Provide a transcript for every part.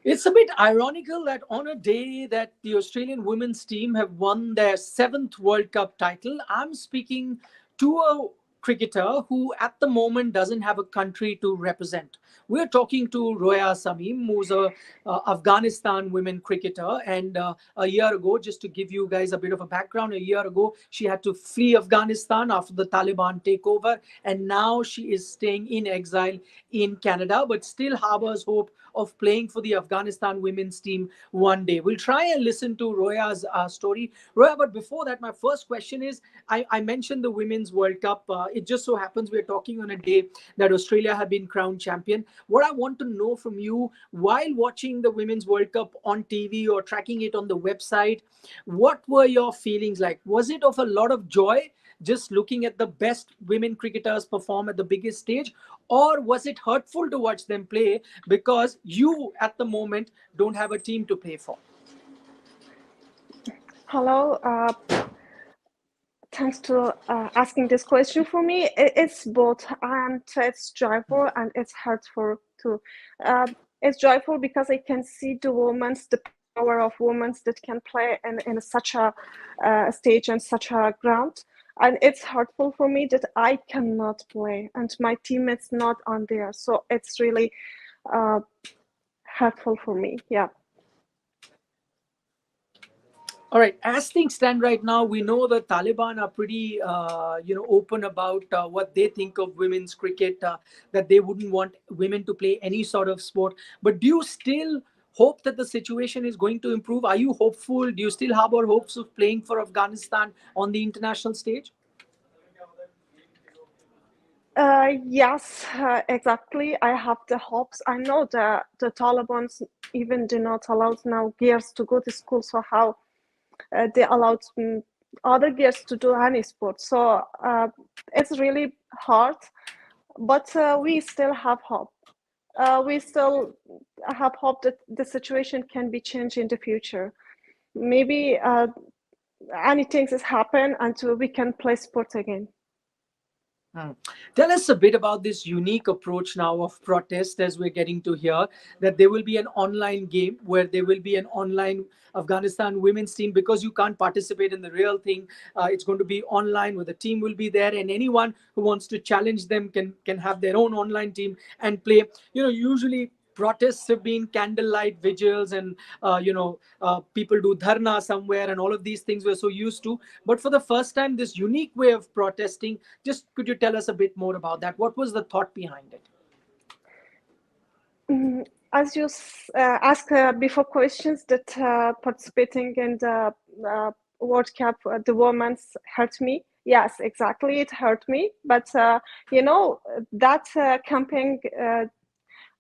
It's a bit ironical that on a day that the Australian women's team have won their seventh World Cup title, I'm speaking to a cricketer who at the moment doesn't have a country to represent. We're talking to Roya Samim, who's a Afghanistan women cricketer. And a year ago, just to give you guys a bit of a background, a year ago, she had to flee Afghanistan after the Taliban takeover. And now she is staying in exile in Canada, but still harbors hope of playing for the Afghanistan women's team one day. We'll try and listen to Roya's story. Roya, but before that, my first question is I mentioned the Women's World Cup. It just so happens we're talking on a day that Australia have been crowned champion. What I want to know from you while watching the Women's World Cup on TV or tracking it on the website, what were your feelings like? Was it of a lot of joy? Just looking at the best women cricketers perform at the biggest stage, or was it hurtful to watch them play because you at the moment don't have a team to play for? Hello. Thanks to asking this question for me. It's both, and it's joyful and it's hurtful too. It's joyful because I can see the power of women that can play in such a stage and such a ground. And it's hurtful for me that I cannot play and my teammates not on there. So it's really uh, hurtful for me. Yeah. All right. As things stand right now, we know the Taliban are pretty, open about what they think of women's cricket. That they wouldn't want women to play any sort of sport. But do you still hope that the situation is going to improve? Are you hopeful? Do you still harbor hopes of playing for Afghanistan on the international stage? Yes, exactly. I have the hopes. I know that the Taliban even do not allow now girls to go to school. So how they allowed other girls to do any sport? So it's really hard, but we still have hope. We still have hope that the situation can be changed in the future. Maybe anything has happened until we can play sport again. Hmm. Tell us a bit about this unique approach now of protest as we're getting to hear that there will be an online game where there will be an online Afghanistan women's team because you can't participate in the real thing. It's going to be online where the team will be there and anyone who wants to challenge them can have their own online team and play. Usually protests have been candlelight vigils and people do dharna somewhere and all of these things we're so used to, but for the first time this unique way of protesting, just could you tell us a bit more about that? What was the thought behind it? As you asked before questions that participating in the World Cup, the women's hurt me. Yes, exactly, it hurt me. But that campaign,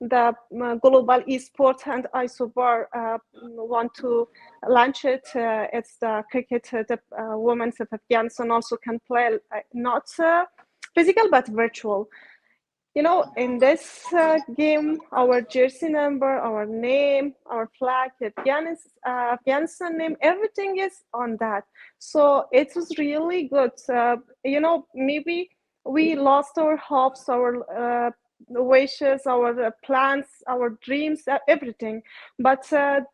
the global esport and ISOBAR want to launch it. It's the cricket, the women of Afghanistan also can play not physical but virtual. In this game, our jersey number, our name, our flag, the Afghanistan name, everything is on that. So it was really good. Maybe we lost our hopes, our wishes, our plans, our dreams, everything. But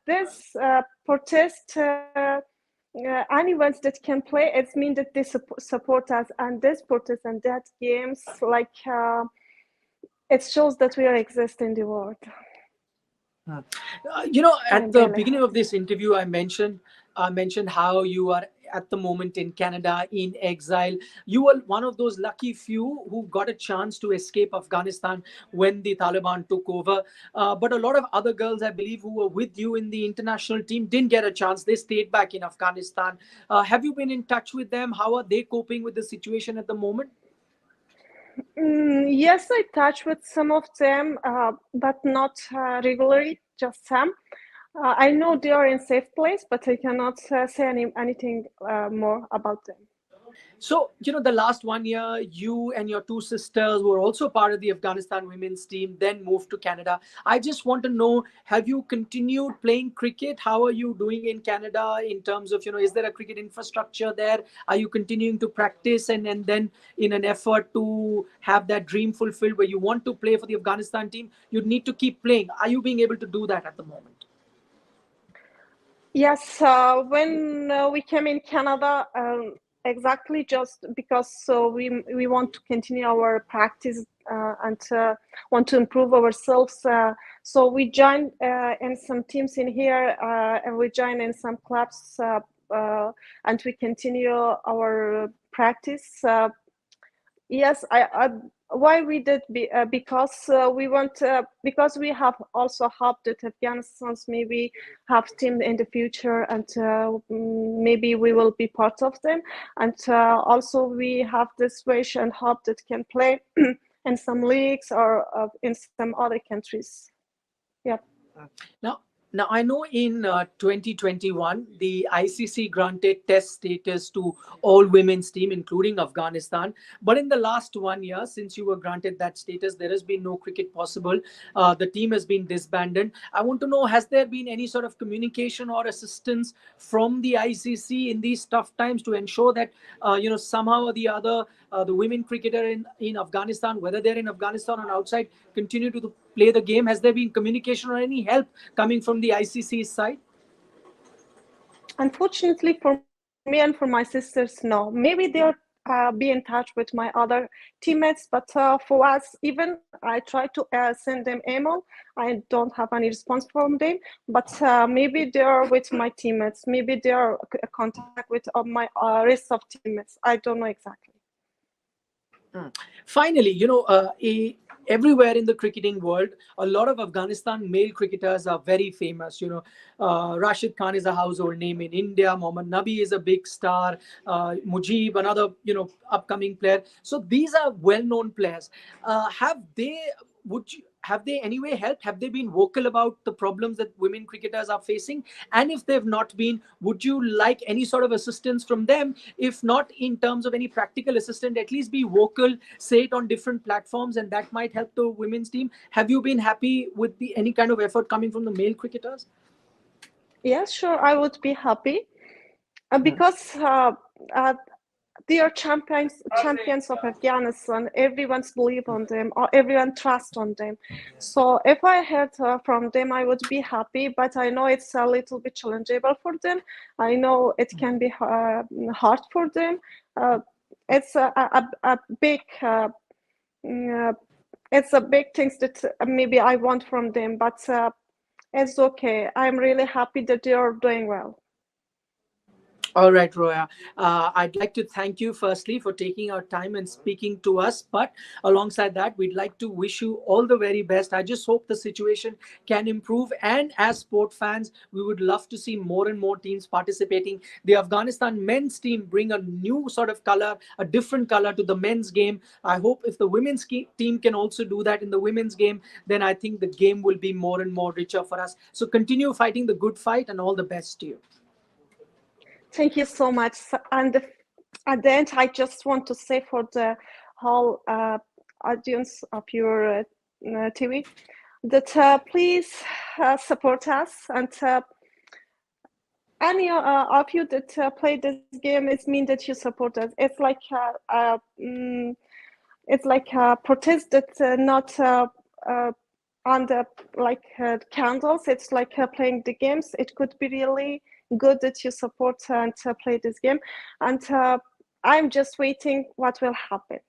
this protest, anyone that can play, it means that they support us, and this protest and that games like. It shows that we are exist in the world. Hmm. I'm At the really beginning of happy. this interview, I mentioned how you are at the moment in Canada in exile. You were one of those lucky few who got a chance to escape Afghanistan when the Taliban took over. But a lot of other girls, I believe, who were with you in the international team didn't get a chance. They stayed back in Afghanistan. Have you been in touch with them? How are they coping with the situation at the moment? Yes, I touch with some of them, but not regularly, just some. I know they are in safe place, but I cannot say anything more about them. So, the last 1 year, you and your two sisters were also part of the Afghanistan women's team, then moved to Canada. I just want to know, have you continued playing cricket? How are you doing in Canada in terms of, is there a cricket infrastructure there? Are you continuing to practice and then in an effort to have that dream fulfilled where you want to play for the Afghanistan team, you need to keep playing? Are you being able to do that at the moment? Yes, when we came in Canada, exactly just because we want to continue our practice and want to improve ourselves. So we joined in some teams in here, and we join in some clubs, and we continue our practice. Yes, why we did because we want because we have also hoped that Afghanistan's maybe have team in the future, and maybe we will be part of them, and also we have this wish and hope that can play in some leagues or in some other countries. Yeah. Now, now I know in 2021 the ICC granted test status to all women's team, including Afghanistan. But in the last 1 year, since you were granted that status, there has been no cricket possible. The team has been disbanded. I want to know: has there been any sort of communication or assistance from the ICC in these tough times to ensure that somehow or the other the women cricketer in Afghanistan, whether they're in Afghanistan or outside, continue to play the game? Has there been communication or any help coming from the ICC side? Unfortunately for me and for my sisters, no. Maybe they'll be in touch with my other teammates, but for us, even I try to send them email. I don't have any response from them, but maybe they're with my teammates. Maybe they're contact with my rest of teammates. I don't know exactly. Mm. Finally, everywhere in the cricketing world, a lot of Afghanistan male cricketers are very famous. Rashid Khan is a household name in India. Mohammad Nabi is a big star. Mujib, another upcoming player. So these are well-known players. Have they anyway helped? Have they been vocal about the problems that women cricketers are facing? And if they've not been, would you like any sort of assistance from them? If not in terms of any practical assistance, at least be vocal, say it on different platforms, and that might help the women's team. Have you been happy with the any kind of effort coming from the male cricketers? Yes, sure, I would be happy Hmm. because uh, they are champions of Afghanistan. Everyone's believe on them, or everyone trust on them. So if I heard from them, I would be happy. But I know it's a little bit challengeable for them. I know it can be hard for them. Uh, it's a big mm, uh, it's a big things that maybe I want from them, but it's okay. I'm really happy that they are doing well. All right, Roya. I'd like to thank you firstly for taking our time and speaking to us. But alongside that, we'd like to wish you all the very best. I just hope the situation can improve. And as sport fans, we would love to see more and more teams participating. The Afghanistan men's team bring a new sort of color, a different color to the men's game. I hope if the women's team can also do that in the women's game, then I think the game will be more and more richer for us. So continue fighting the good fight, and all the best to you. Thank you so much. And at the end, I just want to say for the whole audience of your TV that please support us, and any of you that play this game, it means that you support us. It's like a protest that not on the like candles. It's like playing the games. It could be really good that you support and play this game, and I'm just waiting what will happen.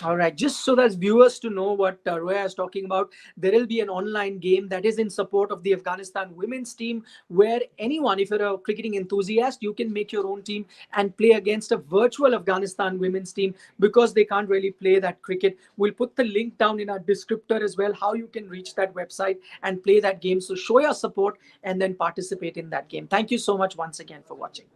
All right, just so that viewers to know what Roya is talking about, there will be an online game that is in support of the Afghanistan women's team, where anyone, if you're a cricketing enthusiast, you can make your own team and play against a virtual Afghanistan women's team because they can't really play that cricket. We'll put the link down in our descriptor as well, how you can reach that website and play that game. So show your support and then participate in that game. Thank you so much once again for watching.